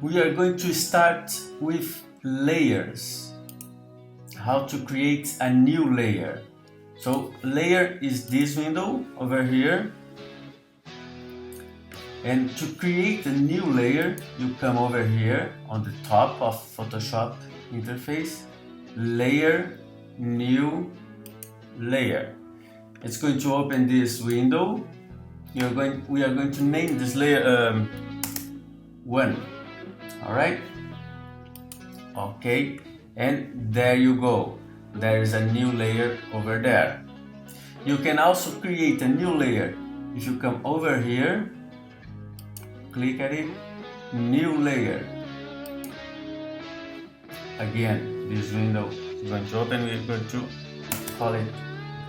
We are going to start with layers. How to create a new layer. So layer is this window over here. And to create a new layer, you come over here on the top of Photoshop interface, layer, new layer. It's going to open this window. We are going to name this layer 1. All right. Okay. And there you go. There is a new layer over there. You can also create a new layer if you come over here. Click at it, new layer. Again, this window is going to open. We're going to call it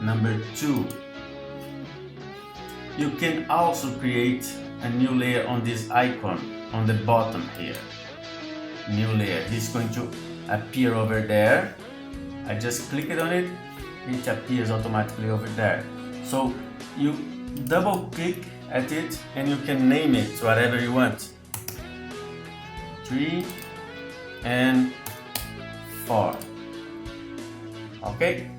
number 2. You can also create a new layer on this icon on the bottom here. New layer. This is going to appear over there. I just click it on it, it appears automatically over there. So you double click at it and you can name it whatever you want. 3 and 4. Okay,